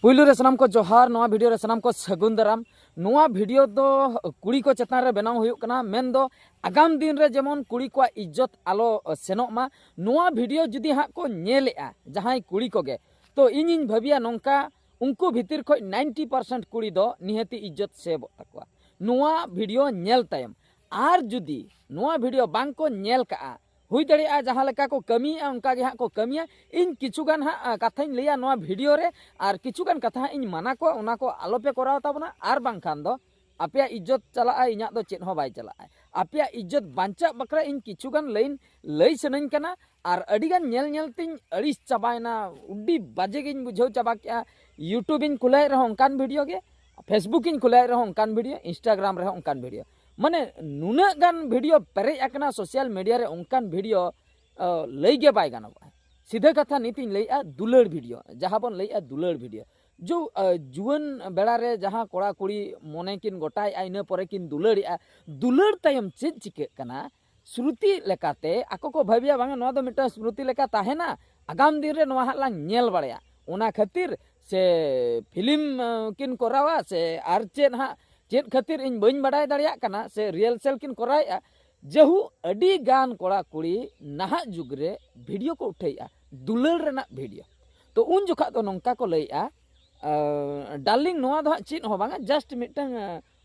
पुइलु रे सनाम को जोहार नवा वीडियो रे सनाम को सगुन दाराम नवा वीडियो दो कुड़ी को चेतान रे बनाव हुयुक कना मेन दो आगाम दिन रे जेमन कुड़ी को इज्जत आलो सेनोक मा नवा वीडियो जुदी हाँ को नेलेआ जहां कुड़ी को गे तो इन भाबिया नोंका उनको भीतर खो 90% कुड़ी दो निहती इज्जत सेव तकवा नवा वीडियो नेल तायम आर जुदी नवा वीडियो बांग को नेल का हुई दाड़िया जहाँ लेका को कमिया उनका गे हाँ को कमिया इन किछुगान हाँ कथाइन लैया नवा वीडियो रे आर किछुगान कथा इन माना को उना को आलोपे कराव ताबना आर बांखान दो आपया इज्जत चला इना दो चेत हो बाय चला आपया इज्जत बांचा बकरा इन किछुगान लाइन लई सनन कना आर अडिगान नेल नेल तिन अड़िस चाबायना उड्डी बाजे गिन बुझाव चाबा क्या यूट्यूब इन खुलाय रहो उनकान वीडियो गे फेसबुक इन खुलाय रहो उनकान वीडियो इंस्टाग्राम रहो उनकान वीडियो माने नुना गान वीडियो पेरे आकना सोशल मीडिया रे उनकान वीडियो लैगे बाय गानोगा सीधा कथा नीतिन लैया दुलड़ वीडियो जहाँ बन लैया दुलड़ वीडियो जो जुवन बेड़ा रे जहाँ कोड़ा कुड़ी मने किन गोटाय आइना परे किन दुलड़िया दुलड़ तायम चेद चिके कना श्रुति लेकाते आको को भाबिया बांगा नवा दो मिटा स्मृति लेका ताहेना आगाम दिन रे नवा हालां नेल बाड़या ओना खातिर से फिल्म किन कोरावा से आर चेद हाँ चेद खातिर इन बइन बाडाय दाड़िया कना से रियल सेल किन कोराया जहु अडी गान कोड़ा कुड़ी नाहा जुग रे वीडियो को उठाइया दुलड़ रेना वीडियो तो उन जोखा तो नोंका को लैया डार्लिंग नवा दो चेद हो बांगा जस्ट मिटंग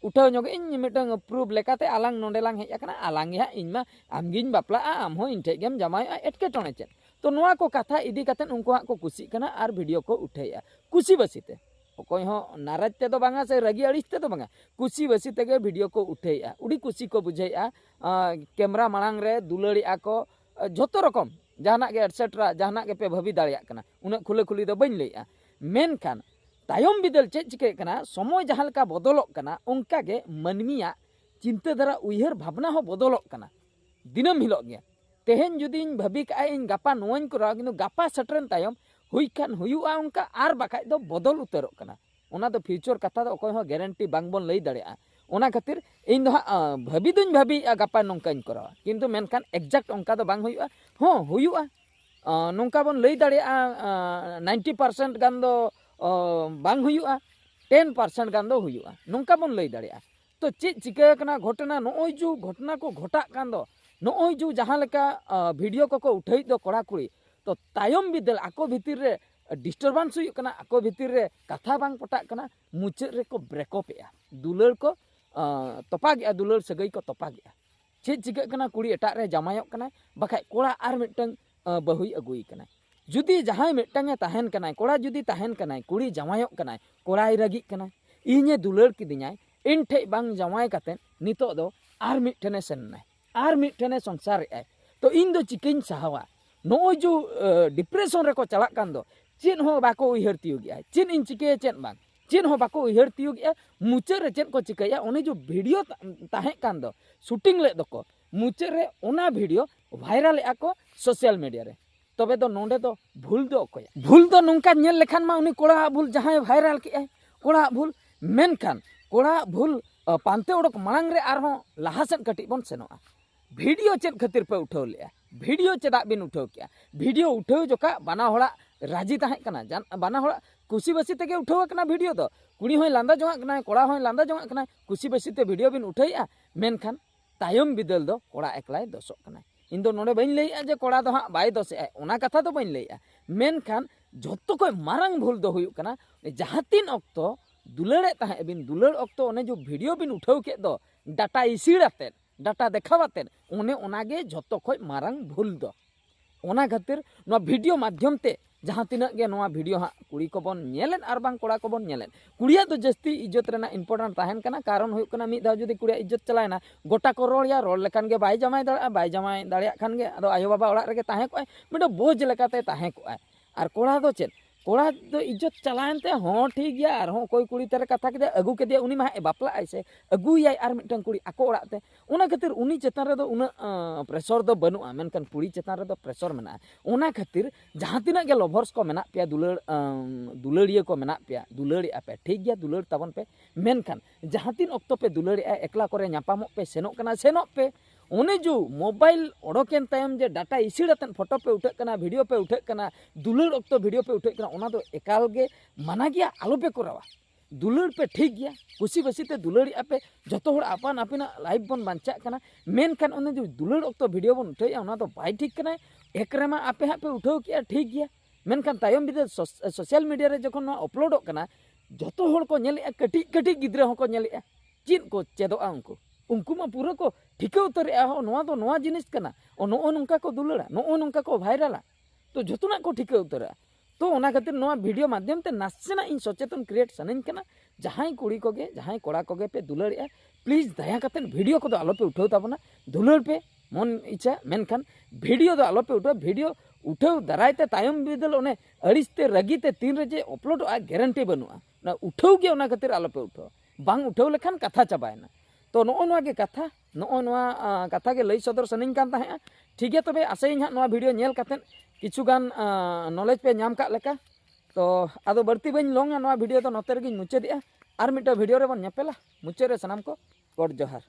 उठाव ñoगे इन मिटंग प्रूफ लेकाते आलांग नोंडेलांग हेज आकना आलांग या इनमा आमगिन बापला आम हो इन ठे गेम जमाय एटके टोने चेद तो नवा को कथा इदी कातेन उनको हा को कुसी कना आर वीडियो को उठाइया कुसी बसिते अकोय हो नाराज ते दो बांगा से रगी अड़िस ते दो बांगा कुसी बसी तेगे वीडियो को उठाइया उड़ी कुसी को बुझाइया कैमरा मांग रे दुलड़िया को झोतो रकम जहाना के एटसेट्रा जहाना के पे भाभी दाड़िया कना उना खुले खुली दो बइन लैया मेन खान तायम बिदल चेक चिके कना समय जहाँ लेका बदलोक कना उनका गे मनमिया चिंता धारा उयहर भावना हो बदलोक कना दिनम हिलोग गया तेहेन जुदी भाभी का इन गापा नोइन करा किन्तु गापा सटरन तायम हुई खान हुयुआ उनका आर बाखाय दो बदल उतरोक कना ओना दो फ्यूचर कथा दो अकोय हो गारंटी बांग बोन लई दाड़िया ओना खातिर इन दो भाभी दुñ भाभी गापा नोंकाइन करा किन्तु मेनखान एक्जाक्ट उनका दो बांग हुयुआ हो हुयुआ नोंका बोन लई दाड़िया 90% गान दो बांग हुयुआ 10% गान दो हुयुआ नोंका बोन लई दाड़िया तो चेक चिका कना घटना नोय जो घटना को घटा कान दो नोय जो जहाँ लेका वीडियो को उठाई दो कोड़ा कुड़ी तो तायम बिदल आको भीतर रे डिस्टर्बेंस हुयुक कना आको भीतर रे कथा बांग पटाक कना मुचाद रे को ब्रेकअप एया दुलड़ को तोपा गया दुलड़ सगई को तोपा गया चेक चिका कना कुड़ी एटा रे जामायक कना बखाय कोड़ा आर मिटंग बहुई अगुई कना जुदी जहां मिटंगे ताहेन कना कोड़ा जुदी ताहेन कना कुड़ी जामायक कना कोड़ाई रगी कना इने दुलड़ किदिኛय इन ठे बांग जामाय काते नितो दो आर मिटने सेननाय आर मिटने संसार आय तो इन दो चिकिन साहवा नोय जो डिप्रेशन रे को चला कान दो चेन हो बाको उहर तियो गया चेन इन चिके चेन बांग चेन हो बाको उहर तियो गया मुचे रे चेन को चिकया ओने जो वीडियो ताहे कान दो शूटिंग ले दको मुचे रे ओना वीडियो वायरल आको सोशल मीडिया रे तबे दो नोंडे दो भूल दो अकोय भूल दो नोंका नेल लेखान मा उनी कोड़ा भूल जहां वायरल के कोड़ा भूल मेनखान कोड़ा भूल पांते ओडक मांग रे आरो लाहासन कटी बन सेनोआ वीडियो चेद खातिर पे उठाव लिया वीडियो चेदा बिन उठाव किया वीडियो उठाव जोका बाना होड़ा राजी ताहे कना जान बाना होड़ा कुसी बसी तेगे उठाव कना वीडियो दो कुड़ी होय लांदा जोंगा कना कोड़ा होय लांदा जोंगा कना कुसी बसी ते वीडियो बिन उठाइया मेनखान तायम बिदल दो कोड़ा एकलाय दोसोक कना इन दो नोडे बइन लैया जे कोड़ा दो हां बाय दोसे ओना कथा दो बइन लैया मेनखान जत्तो कोय मारंग भूल दो हुयुक कना जहां तीन अक्तो दुलड़े ताहे बिन दुलड़ अक्तो ओने जो वीडियो बिन उठाव के दो डाटा इसिड़ाते डाटा देखावाते ओने ओनागे जत्तो खोय मारंग भूल दो ओना खातिर नो वीडियो माध्यम ते जहाँ तिना गे नोआ वीडियो हाँ कुड़ी को बन नेलेन आर बांग कोड़ा को बन नेलेन कुड़िया तो जस्ती इज्जत रेना इम्पोर्टेंट ताहेन कना कारण हुयुक कना मिद दाव जुदी कुड़िया इज्जत चलायना गोटा को रोड़या रोड़ लेकान गे बाय जामाय दाड़िया खान गे अदो आयो बाबा ओड़ा रेगे ताहे को मिडो बोझ लेकाते ताहे को आर कोड़ा दो चेद कोड़ा तो इज्जत चलायनते हाँ ठीक गया और हाँ कोई कुड़ी तेरे कथा के अगू के उनी मा बापला ऐसे अगुयाय आर मिटन कुड़ी आको ओड़ाते उना खातिर उनी चेतान रे दो उना प्रेशर दो बनुआ मेनकान कुड़ी चेतान रे दो प्रेशर मेना उना खातिर जहां तिना के लवर्स को मेना पे दुलड़ दुलड़िया को मेना पे दुलड़िया पे ठीक गया दुलड़ ताबन पे मेनकान जहां तीन अक्तो पे दुलड़िया एकला करे न्यापामोक पे सेनोक कना सेनोक पे उन्हें जो मोबाइल ओडोकेन तायम जे डाटा इसिड़ाते फोटो पे उठे कना वीडियो पे उठे कना दुलड़ ऑक्तो वीडियो पे उठे कना ओना दो एकाल गे माना गया आलो पे करावा दुलड़ पे ठीक गया कुसी बसी ते दुलड़ी पे जतो होड़ आपान आपिना लाइव बन बांचा कना मेन खान उन्हें जो दुलड़ ऑक्तो वीडियो बन उठे ओना दो बाय ठीक कना एक रेमा आपे हाँ पे उठाव किया ठीक गया मेनखान तायम बिदे सोशल मीडिया रे जखन अपलोड कना जतो होड़ को नेले कटी कटी गिद्रा हो को नेले चीन को चेदोआ उनको उनको मा पूरा को ठिका उतरे हो नोआ दो नोआ जिनिस कना ओ नो नोंका को दुलड़ा नो नोंका को वायरला तो जतोना को ठिका उतरा तो ओना खातिर नोआ वीडियो माध्यम ते नासेना इन सचेतन क्रिएट सनन कना जहां कुड़ी कोगे जहां कोड़ा कोगे पे दुलड़िया प्लीज दया कतेन वीडियो को आलो पे उठाव ताबना दुलड़ पे मन इच्छा मेनखान वीडियो दो आलो पे उठाव वीडियो उठाव दारायते तायम बिदल ओने अड़िसते रगीते तीन रे जे अपलोड आ गारंटी बनुआ ना उठाव गे ओना खातिर आलो पे उठाव बांग उठाव लेखान कथा चाबायना तो नो गे कथा नो कथा गे लई सदर सनन कान ताहे ठीक है तबे आशा हाँ नो वीडियो नेल कतेन किछुगान नॉलेज पे नाम का लेका तो आदो बढ़ती बन लॉन्गा नो वीडियो तो नोते रेगिन मुचादिया आर मिटा वीडियो रे बन नेपेला मुचाद रे सनाम को गॉड जोहार।